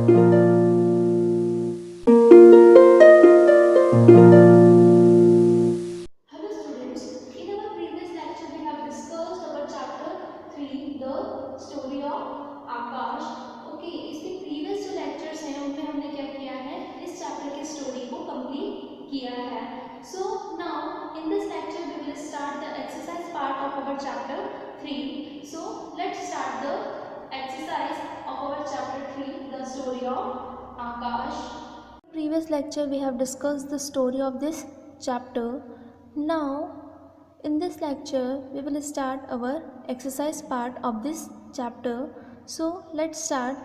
Hello students, in our previous lecture we have discussed our chapter 3 the story of Akash. Okay, इसके previous जो lectures हैं उनमें हमने क्या किया है, इस चैप्टर की स्टोरी को कंप्लीट किया है। So now in this lecture we will start the exercise part of our chapter 3। So let's start the exercise of our chapter 3 the story of Akash. Previous lecture we have discussed the story of this chapter. Now in this lecture we will start our exercise part of this chapter. So let's start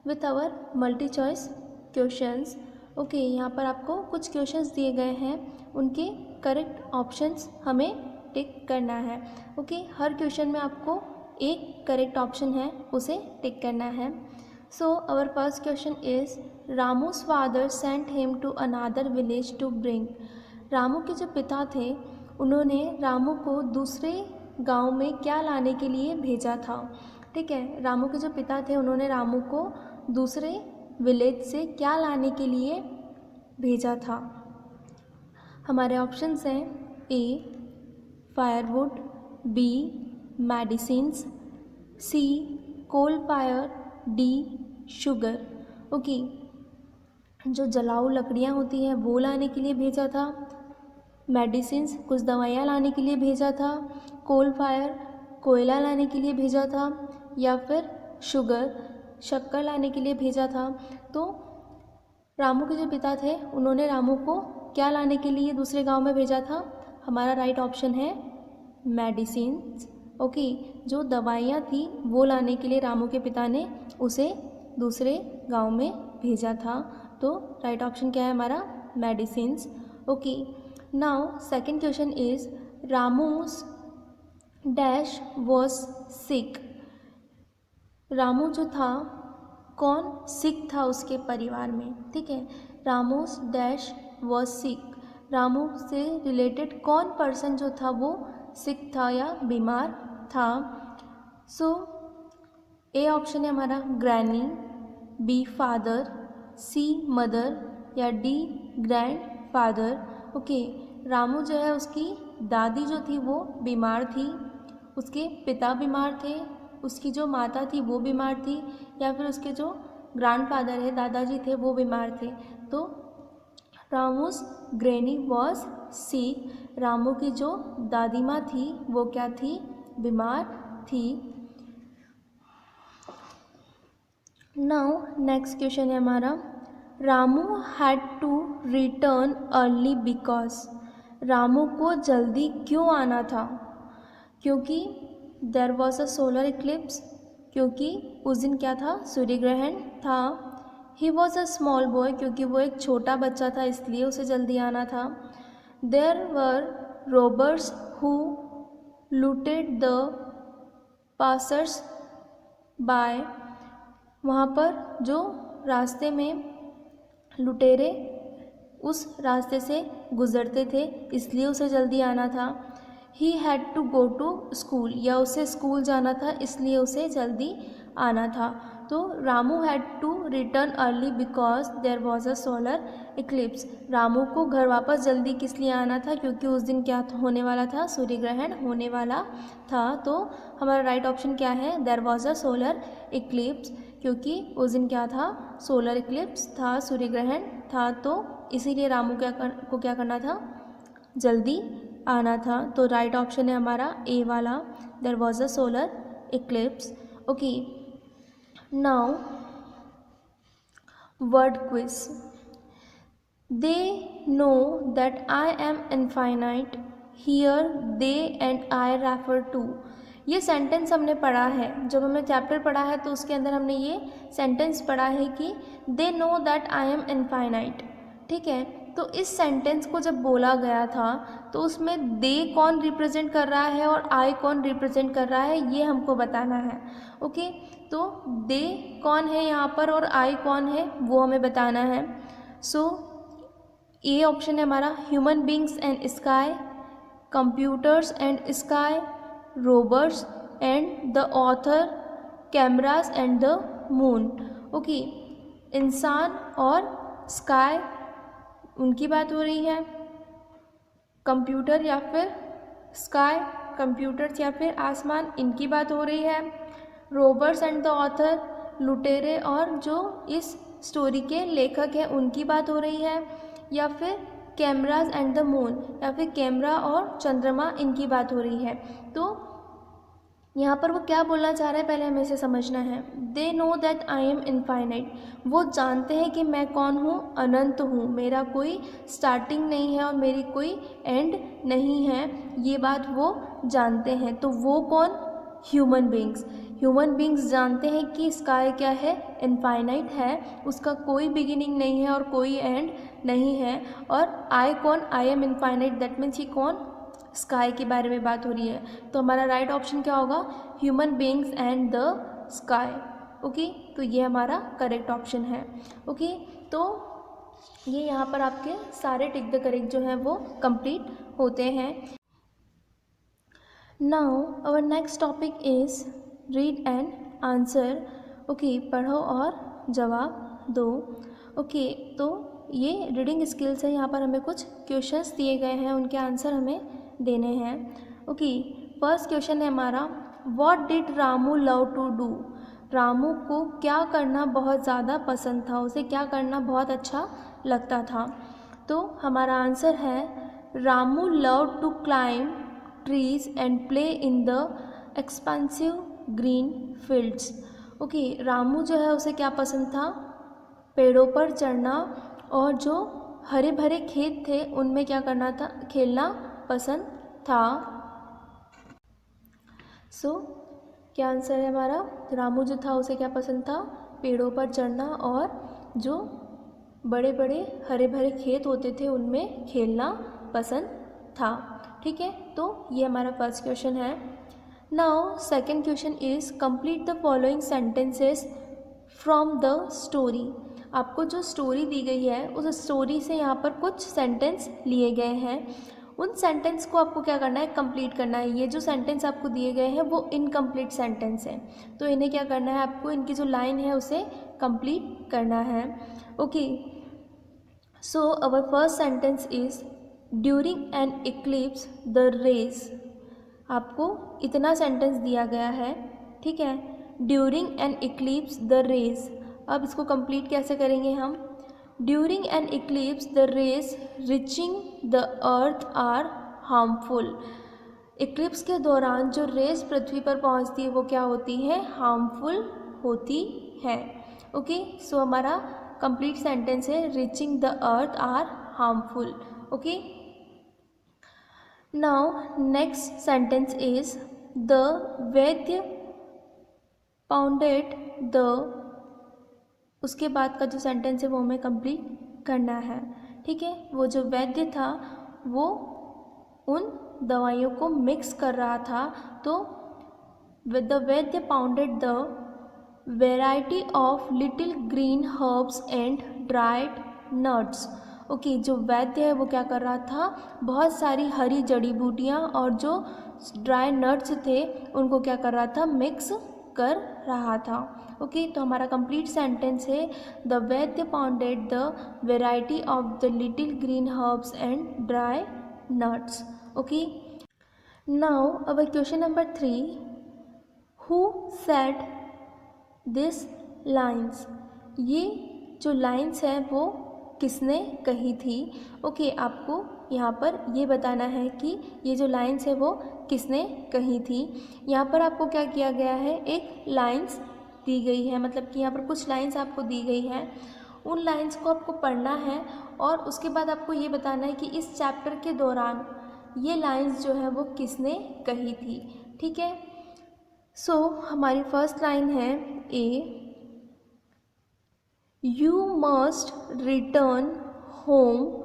with our multi choice questions. Okay, यहाँ पर आपको कुछ questions दिए गए हैं, उनके correct options हमें टिक करना है। ओके, हर क्वेश्चन में आपको एक करेक्ट ऑप्शन है, उसे टिक करना है। So our first question is रामू's father sent him to another village to bring. Ramu के जो पिता थे उन्होंने रामू को दूसरे गांव में क्या लाने के लिए भेजा था। ठीक है, रामू के जो पिता थे उन्होंने रामू को दूसरे विलेज से क्या लाने के लिए भेजा था। हमारे ऑप्शंस हैं A firewood, B medicines, C coal fire, D sugar. Okay, जो जलाऊ लकड़ियाँ होती हैं वो लाने के लिए भेजा था, मेडिसिन्स कुछ दवाइयाँ लाने के लिए भेजा था, कोल फायर कोयला लाने के लिए भेजा था, या फिर शुगर शक्कर लाने के लिए भेजा था। तो रामू के जो पिता थे उन्होंने रामू को क्या लाने के लिए दूसरे गांव में भेजा था। हमारा राइट ऑप्शन है मेडिसिन्स। ओके, जो दवाइयाँ थी वो लाने के लिए रामू के पिता ने उसे दूसरे गांव में भेजा था। तो राइट ऑप्शन क्या है हमारा, medicines. Okay, now second question is रामूस डैश वॉज सिक। रामू जो था कौन सिक था उसके परिवार में। ठीक है, Ramu's dash was sick, Ramu से रिलेटेड कौन पर्सन जो था वो सिक था या बीमार था। सो ए ऑप्शन है हमारा granny, B father, C mother, या D grand father. Okay, Ramu जो है उसकी दादी जो थी वो बीमार थी, उसके पिता बीमार थे, उसकी जो माता थी वो बीमार थी, या फिर उसके जो ग्रैंडफादर है दादाजी थे वो बीमार थे। तो Ramu's granny was sick, Ramu की जो दादी माँ थी वो क्या थी, बीमार थी। नाउ नेक्स्ट क्वेश्चन है हमारा Ramu had to return early because. Ramu को जल्दी क्यों आना था, क्योंकि there was a solar eclipse, क्योंकि उस दिन क्या था, सूर्य ग्रहण था। He was a small boy, क्योंकि वो एक छोटा बच्चा था इसलिए उसे जल्दी आना था। There were robbers who looted the passers by. वहाँ पर जो रास्ते में लुटेरे उस रास्ते से गुज़रते थे इसलिए उसे जल्दी आना था। He had to go to school, या उसे स्कूल जाना था इसलिए उसे जल्दी आना था। तो Ramu had to return early because there was a solar eclipse. Ramu को घर वापस जल्दी किस लिए आना था, क्योंकि उस दिन क्या होने वाला था, सूर्य ग्रहण होने वाला था। तो हमारा राइट ऑप्शन क्या है, there was a solar eclipse, क्योंकि उस दिन क्या था, सोलर इक्लिप्स था, सूर्य ग्रहण था। तो इसीलिए रामू को क्या करना था, जल्दी आना था। तो राइट ऑप्शन है हमारा ए वाला, there was a solar eclipse. Okay, now word quiz. They know that I am infinite, here they and I refer to. ये सेंटेंस हमने पढ़ा है, जब हमने चैप्टर पढ़ा है तो उसके अंदर हमने ये सेंटेंस पढ़ा है कि दे know that I am infinite. ठीक है, तो इस सेंटेंस को जब बोला गया था तो उसमें दे कौन रिप्रेजेंट कर रहा है और आई कौन रिप्रेजेंट कर रहा है ये हमको बताना है। ओके, तो दे कौन है यहाँ पर और आई कौन है वो हमें बताना है। सो ए ऑप्शन है हमारा human beings and sky, computers and sky, robots and the author, cameras and the moon. Okay, इंसान और स्काई उनकी बात हो रही है, कंप्यूटर या फिर स्काई, कंप्यूटर्स या फिर आसमान, इनकी बात हो रही है, रॉबर्स एंड द ऑथर, लुटेरे और जो इस स्टोरी के लेखक हैं उनकी बात हो रही है, या फिर कैमराज एंड द मून, या फिर कैमरा और चंद्रमा, इनकी बात हो रही है। तो यहाँ पर वो क्या बोलना चाह रहा है पहले हमें इसे समझना है। दे know that I am infinite, वो जानते हैं कि मैं कौन हूँ, अनंत हूँ, मेरा कोई स्टार्टिंग नहीं है और मेरी कोई एंड नहीं है, ये बात वो जानते हैं। तो वो कौन, ह्यूमन बींग्स। ह्यूमन बींग्स जानते हैं कि स्काई क्या है, इनफाइनाइट है, उसका कोई बिगिनिंग नहीं है और कोई एंड नहीं है। और आई कौन, आई am infinite, that means he कौन, स्काई के बारे में बात हो रही है। तो हमारा राइट ऑप्शन क्या होगा, human beings and the sky. Okay, तो ये हमारा करेक्ट ऑप्शन है। ओके, तो ये यहाँ पर आपके सारे टिक द करेक्ट जो हैं वो कंप्लीट होते हैं। Now our next topic is read and answer. Okay, पढ़ो और जवाब दो। ओके, तो ये रीडिंग स्किल्स है, यहाँ पर हमें कुछ क्वेश्चंस दिए गए हैं, उनके आंसर हमें देने हैं। ओके, फर्स्ट क्वेश्चन है हमारा, what did Ramu love to do. Ramu को क्या करना बहुत ज़्यादा पसंद था, उसे क्या करना बहुत अच्छा लगता था। तो हमारा आंसर है, Ramu love to climb trees and play in the expensive green fields. Okay, Ramu जो है उसे क्या पसंद था, पेड़ों पर चढ़ना और जो हरे भरे खेत थे उनमें क्या करना था, खेलना पसंद था। सो क्या आंसर है हमारा, रामू जो था उसे क्या पसंद था, पेड़ों पर चढ़ना और जो बड़े बड़े हरे भरे खेत होते थे उनमें खेलना पसंद था। ठीक है, तो ये हमारा फर्स्ट क्वेश्चन है। Now second question is complete the following sentences from the story. आपको जो स्टोरी दी गई है उस स्टोरी से यहाँ पर कुछ सेंटेंस लिए गए हैं, उन सेंटेंस को आपको क्या करना है, कंप्लीट करना है। ये जो सेंटेंस आपको दिए गए हैं वो इनकम्प्लीट सेंटेंस है, तो इन्हें क्या करना है, आपको इनकी जो लाइन है उसे कंप्लीट करना है। Okay, so our first sentence is during an eclipse the rays. आपको इतना सेंटेंस दिया गया है, ठीक है, during an eclipse the rays. अब इसको कंप्लीट कैसे करेंगे हम, during an eclipse the rays reaching the earth are harmful. Eclipse के दौरान जो रेज पृथ्वी पर पहुंचती है वो क्या होती है, हार्मफुल होती है। ओके, सो हमारा कंप्लीट सेंटेंस है reaching the earth are harmful. Okay, now next sentence is the vaidya pounded the, उसके बाद का जो सेंटेंस है वो हमें कंप्लीट करना है। ठीक है, वो जो वैद्य था वो उन दवाइयों को मिक्स कर रहा था, तो the vaidya pounded the variety of little green herbs and dried nuts. Okay, जो वैद्य है वो क्या कर रहा था, बहुत सारी हरी जड़ी बूटियाँ और जो ड्राई नट्स थे उनको क्या कर रहा था, मिक्स कर रहा था। ओके, तो हमारा कंप्लीट सेंटेंस है the vaidya pounded the variety of the little green herbs and dry nuts. Okay, now our question number 3, who said this lines. ये जो लाइन्स हैं वो किसने कही थी। ओके, आपको यहाँ पर ये बताना है कि ये जो लाइन्स है वो किसने कही थी। यहाँ पर आपको क्या किया गया है, एक लाइन्स दी गई है, मतलब कि यहाँ पर कुछ लाइन्स आपको दी गई हैं, उन लाइन्स को आपको पढ़ना है और उसके बाद आपको ये बताना है कि इस चैप्टर के दौरान ये लाइन्स जो है वो किसने कही थी। ठीक है, सो हमारी फर्स्ट लाइन है A, you must return home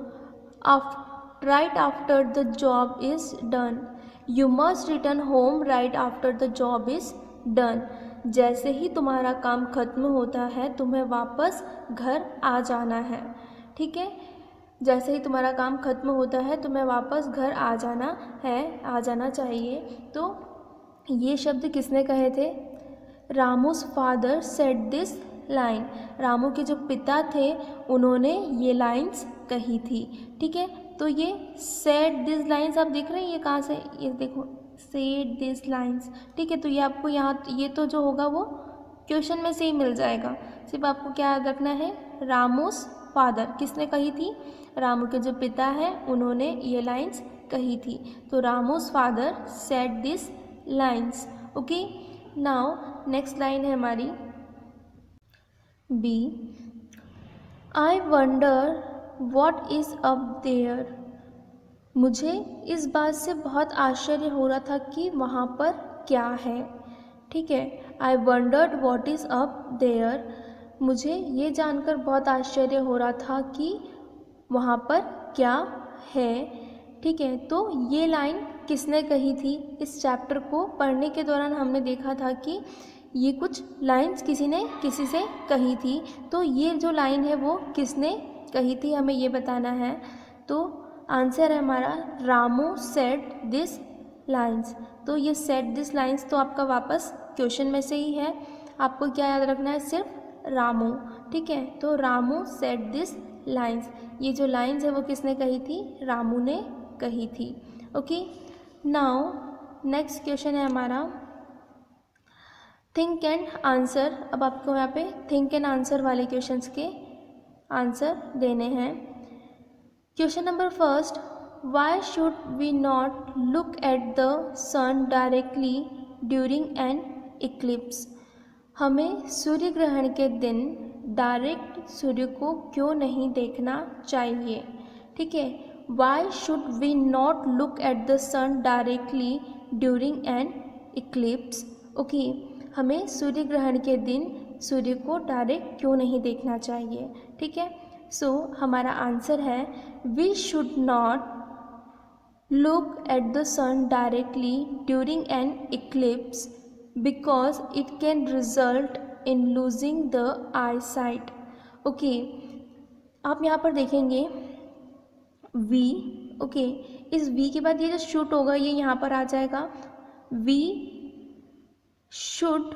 right after the job is done. You must return home right after the job is done. जैसे ही तुम्हारा काम खत्म होता है तुम्हें वापस घर आ जाना है। ठीक है, जैसे ही तुम्हारा काम खत्म होता है तुम्हें वापस घर आ जाना है, आ जाना चाहिए। तो ये शब्द किसने कहे थे, रामू's father said this line. Ramu के जो पिता थे उन्होंने ये लाइंस कही थी। ठीक है, तो ये सेड दिस लाइंस आप देख रहे हैं, ये कहाँ से, ये देखो सेड दिस लाइंस। ठीक है, तो ये आपको यहाँ ये तो जो होगा वो क्वेश्चन में से ही मिल जाएगा। सिर्फ आपको क्या याद रखना है, रामूस फादर किसने कही थी, रामू के जो पिता हैं उन्होंने ये लाइंस कही थी। तो रामूस father said this lines. Okay, now next line है हमारी B. I wonder what is up there. मुझे इस बात से बहुत आश्चर्य हो रहा था कि वहाँ पर क्या है। ठीक है, I wondered what is up there. मुझे ये जानकर बहुत आश्चर्य हो रहा था कि वहाँ पर क्या है। ठीक है, तो ये लाइन किसने कही थी, इस चैप्टर को पढ़ने के दौरान हमने देखा था कि ये कुछ लाइंस किसी ने किसी से कही थी। तो ये जो लाइन है वो किसने कही थी हमें ये बताना है। तो आंसर है हमारा रामू सेड दिस लाइंस। तो ये सेड दिस लाइंस तो आपका वापस क्वेश्चन में से ही है, आपको क्या याद रखना है, सिर्फ रामू। ठीक है, तो रामू सेड दिस लाइंस, ये जो लाइंस है वो किसने कही थी, रामू ने कही थी। ओके, नाउ नेक्स्ट क्वेश्चन है हमारा थिंक एंड आंसर। अब आपको यहाँ पे थिंक एंड आंसर वाले क्वेश्चंस के आंसर देने हैं। Question number first, why should we not look at the sun directly during an eclipse. हमें सूर्य ग्रहण के दिन डायरेक्ट सूर्य को क्यों नहीं देखना चाहिए। ठीक है, why should we not look at the sun directly during an eclipse. Okay, हमें सूर्य ग्रहण के दिन सूर्य को डायरेक्ट क्यों नहीं देखना चाहिए। ठीक है, सो हमारा आंसर है we should not look at the sun directly during an eclipse because it can result in losing the eyesight. Okay, आप यहाँ पर देखेंगे वी। ओके, इस वी के बाद ये जो शुड होगा ये यहाँ पर आ जाएगा, वी शुड।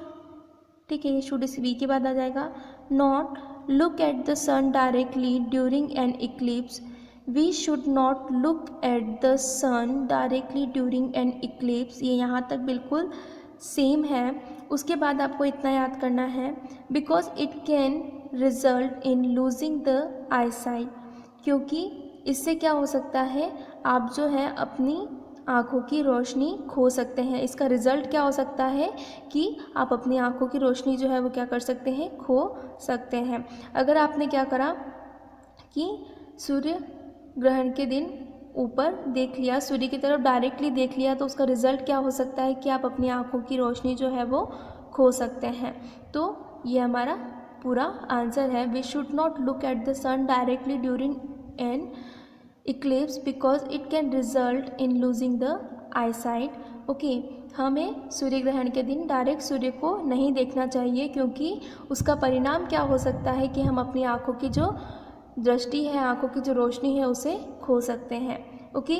ठीक है, ये शुड इस वी के बाद आ जाएगा। Not look at the sun directly during an eclipse, we should not look at the sun directly during an eclipse, ये यहाँ तक बिल्कुल सेम है। उसके बाद आपको इतना याद करना है because it can result in losing the I site, क्योंकि इससे क्या हो सकता है, आप जो है अपनी आँखों की रोशनी खो सकते हैं। इसका रिज़ल्ट क्या हो सकता है कि आप अपनी आँखों की रोशनी जो है वो क्या कर सकते हैं, खो सकते हैं। अगर आपने क्या करा कि सूर्य ग्रहण के दिन ऊपर देख लिया, सूर्य की तरफ डायरेक्टली देख लिया, तो उसका रिज़ल्ट क्या हो सकता है कि आप अपनी आँखों की रोशनी जो है वो खो सकते हैं। तो ये हमारा पूरा आंसर है, we should not look at the sun directly during an eclipse because it can result in losing the eyesight. Okay, हमें सूर्य ग्रहण के दिन डायरेक्ट सूर्य को नहीं देखना चाहिए क्योंकि उसका परिणाम क्या हो सकता है कि हम अपनी आँखों की जो दृष्टि है, आँखों की जो रोशनी है उसे खो सकते हैं। Okay,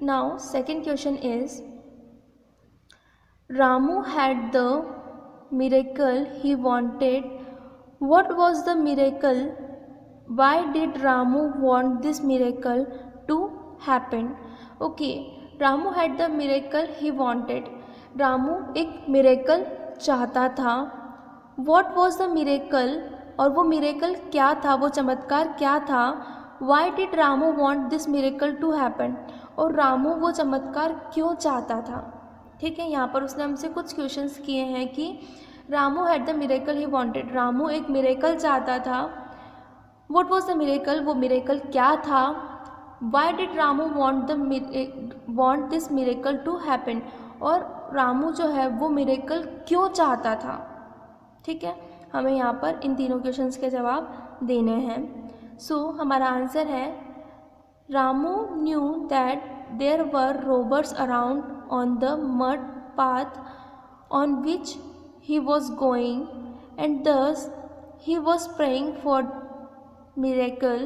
now second question is Ramu had the miracle he wanted, what was the miracle, why did Ramu want this miracle to happen? Okay, Ramu had the miracle he wanted. Ramu एक मिरेकल चाहता था। What was the miracle? और वो miracle क्या था, वो चमत्कार क्या था। Why did Ramu want this miracle to happen? और रामू वो चमत्कार क्यों चाहता था। ठीक है, यहाँ पर उसने हमसे कुछ क्वेश्चंस किए हैं कि Ramu had the miracle he wanted, Ramu एक मिरेकल चाहता था। What was the miracle? वो मिरेकल क्या था। Why did Ramu want this miracle to happen? और रामू जो है वो मिरेकल क्यों चाहता था। ठीक है, हमें यहाँ पर इन तीनों क्वेश्चंस के जवाब देने हैं। सो हमारा आंसर है Ramu knew that there were robbers around on the mud path on which he was going and thus he was praying for miracle.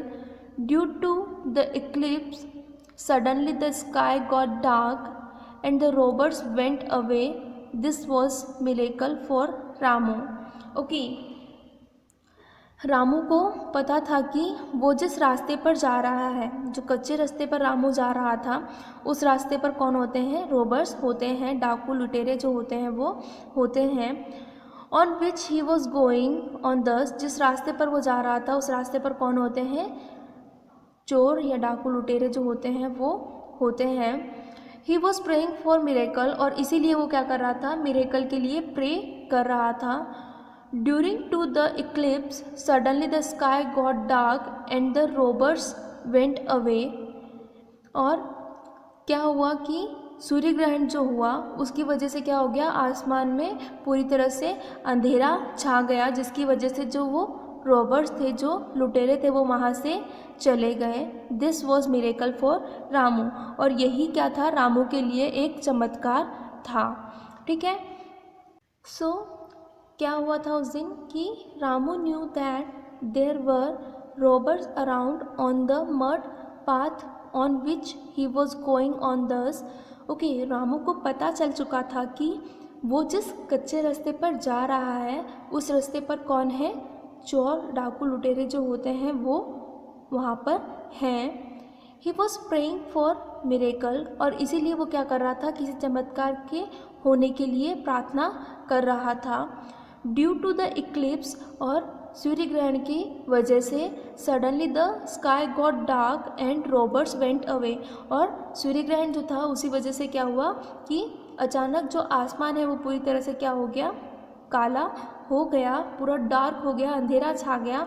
Due to the eclipse, suddenly the sky got dark and the robbers went away. This was miracle for Ramu. Okay, Ramu को पता था कि वो जिस रास्ते पर जा रहा है, जो कच्चे रास्ते पर रामू जा रहा था, उस रास्ते पर कौन होते हैं? रोबर्स होते हैं, डाकू लुटेरे जो होते हैं वो होते हैं। On which he was going on दस, जिस रास्ते पर वो जा रहा था उस रास्ते पर कौन होते हैं? चोर या डाकू लुटेरे जो होते हैं वो होते हैं। ही वॉज प्रेइंग फॉर मिरेकल, और इसीलिए वो क्या कर रहा था? मिरेकल के लिए प्रे कर रहा था। During to the eclipse suddenly the sky got dark and the robbers went away, और क्या हुआ कि सूर्य ग्रहण जो हुआ उसकी वजह से क्या हो गया? आसमान में पूरी तरह से अंधेरा छा गया, जिसकी वजह से जो वो रॉबर्स थे, जो लुटेरे थे, वो वहाँ से चले गए। This was miracle for Ramu, और यही क्या था? रामू के लिए एक चमत्कार था। ठीक है। सो क्या हुआ था उस दिन कि Ramu knew that there were robbers around on the mud path on which he was going on this. Okay, Ramu को पता चल चुका था कि वो जिस कच्चे रास्ते पर जा रहा है उस रास्ते पर कौन है? चोर डाकू लुटेरे जो होते हैं वो वहाँ पर हैं। ही वॉज प्रेइंग फॉर मिरेकल, और इसीलिए वो क्या कर रहा था? किसी चमत्कार के होने के लिए प्रार्थना कर रहा था। ड्यू टू द इक्लिप्स, और सूर्य ग्रहण की वजह से suddenly the sky got dark and robbers went away, और सूर्य ग्रहण जो था उसी वजह से क्या हुआ कि अचानक जो आसमान है वो पूरी तरह से क्या हो गया? काला हो गया, पूरा डार्क हो गया, अंधेरा छा गया,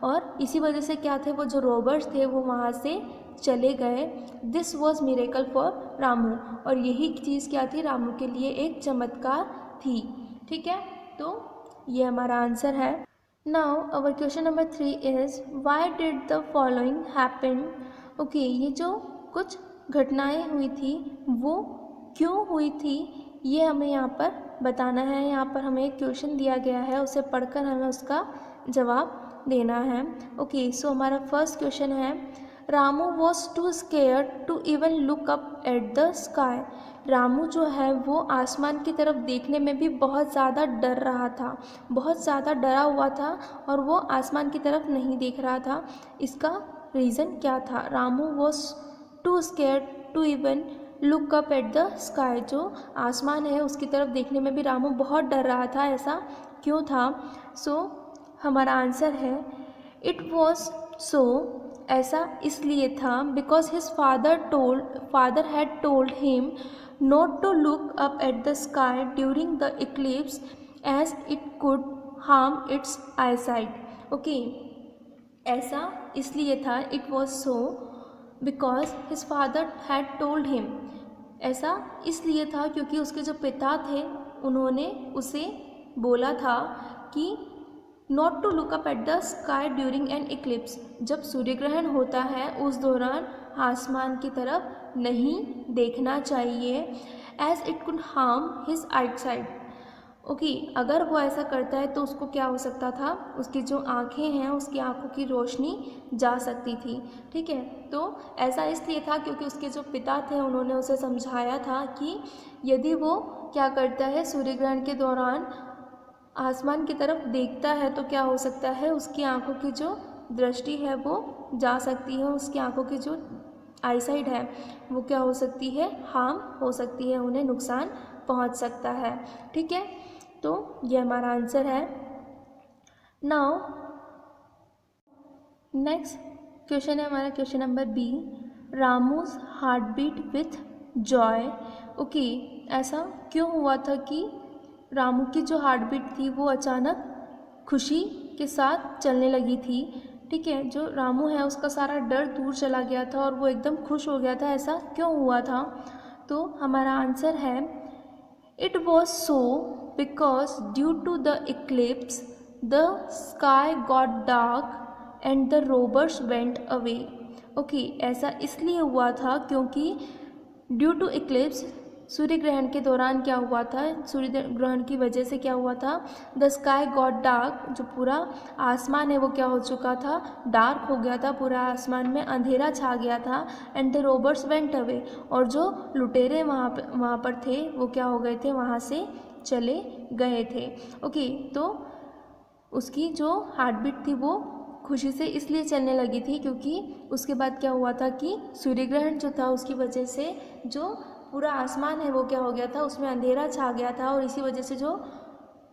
और इसी वजह से क्या थे? वो जो रॉबर्स थे वो वहाँ से चले गए। This was miracle for Ramu, और यही चीज़ क्या थी? रामू के लिए एक चमत्कार थी। ठीक है, तो ये हमारा आंसर है। Now our question number 3 is why did the following happen. Okay, ये जो कुछ घटनाएं हुई थी वो क्यों हुई थी ये हमें यहाँ पर बताना है। यहाँ पर हमें एक क्वेश्चन दिया गया है, उसे पढ़कर हमें उसका जवाब देना है। ओके, सो हमारा फर्स्ट क्वेश्चन है Ramu was too scared to even look up at the sky. Ramu जो है वो आसमान की तरफ देखने में भी बहुत ज़्यादा डर रहा था, बहुत ज़्यादा डरा हुआ था, और वो आसमान की तरफ नहीं देख रहा था। इसका रीज़न क्या था? Ramu was too scared to even look up at the sky, जो आसमान है उसकी तरफ देखने में भी रामू बहुत डर रहा था। ऐसा क्यों था? सो हमारा आंसर है इट वॉज सो, ऐसा इसलिए था because his father had told him not to look up at the sky during the eclipse as it could harm its eyesight. Okay, ऐसा इसलिए था, it was so because his father had told him, ऐसा इसलिए था क्योंकि उसके जो पिता थे उन्होंने उसे बोला था कि not to look up at the sky during an eclipse, जब सूर्य ग्रहण होता है उस दौरान आसमान की तरफ नहीं देखना चाहिए, as it could harm his eyesight. Okay, अगर वो ऐसा करता है तो उसको क्या हो सकता था? उसकी जो आँखें हैं उसकी आँखों की रोशनी जा सकती थी। ठीक है, तो ऐसा इसलिए था क्योंकि उसके जो पिता थे उन्होंने उसे समझाया था कि यदि वो क्या करता है सूर्य ग्रहण के दौरान आसमान की तरफ देखता है तो क्या हो सकता है? उसकी आंखों की जो दृष्टि है वो जा सकती है, उसकी आंखों की जो आईसाइट है वो क्या हो सकती है? हार्म हो सकती है, उन्हें नुकसान पहुंच सकता है। ठीक है, तो ये हमारा आंसर है। नाउ नेक्स्ट क्वेश्चन है हमारा क्वेश्चन नंबर बी, रामूज heart beat with joy. Okay, ऐसा क्यों हुआ था कि रामू की जो हार्ट बीट थी वो अचानक खुशी के साथ चलने लगी थी। ठीक है, जो रामू है उसका सारा डर दूर चला गया था और वो एकदम खुश हो गया था। ऐसा क्यों हुआ था? तो हमारा आंसर है it was so because due to the eclipse the sky got dark and the robbers went away. Okay, ऐसा इसलिए हुआ था क्योंकि ड्यू टू इक्लिप्स सूर्य ग्रहण के दौरान क्या हुआ था? सूर्य ग्रहण की वजह से क्या हुआ था? द स्काई गॉट डार्क, जो पूरा आसमान है वो क्या हो चुका था? डार्क हो गया था, पूरा आसमान में अंधेरा छा गया था। And the robbers went away, और जो लुटेरे वहाँ पर थे वो क्या हो गए थे? वहाँ से चले गए थे। ओके, तो उसकी जो हार्ट बीट थी वो खुशी से इसलिए चलने लगी थी क्योंकि उसके बाद क्या हुआ था कि सूर्य ग्रहण जो था उसकी वजह से जो पूरा आसमान है वो क्या हो गया था, उसमें अंधेरा छा गया था और इसी वजह से जो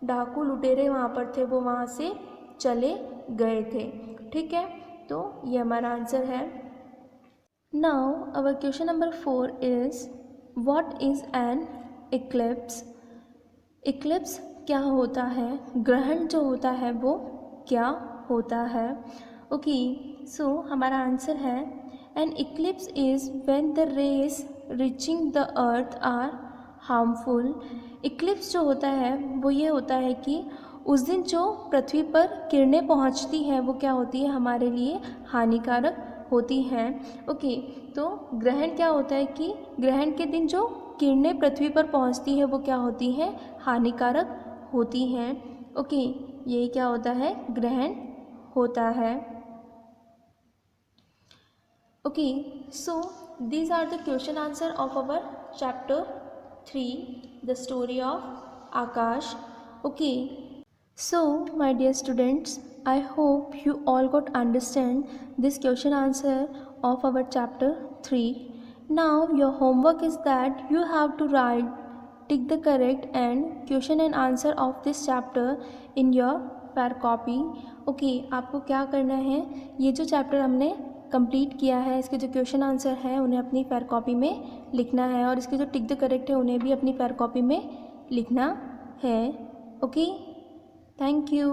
डाकू लुटेरे वहाँ पर थे वो वहाँ से चले गए थे। ठीक है, तो ये हमारा आंसर है। Now our question number 4 is what is an Eclipse. Eclipse क्या होता है, ग्रहण जो होता है वो क्या होता है। ओके, सो हमारा आंसर है an eclipse is when the rays reaching the earth are harmful. Eclipse जो होता है वो ये होता है कि उस दिन जो पृथ्वी पर किरणें पहुंचती हैं वो क्या होती है, हमारे लिए हानिकारक होती हैं। ओके, तो ग्रहण क्या होता है कि ग्रहण के दिन जो किरणें पृथ्वी पर पहुंचती है वो क्या होती हैं, हानिकारक होती हैं। ओके, यही क्या होता है, ग्रहण होता है। Okay, so these are the question answer of our chapter 3, the story of Akash. Okay, so my dear students, I hope you all got understand this question answer of our chapter 3. Now your homework is that you have to write, tick the correct and question and answer of this chapter in your fair copy. Okay, आपको क्या करना है, ये जो chapter हमने complete किया है इसके जो क्वेश्चन आंसर हैं उन्हें अपनी फेयर कॉपी में लिखना है और इसके जो टिक द करेक्ट है उन्हें भी अपनी फेयर कॉपी में लिखना है। Okay, thank you.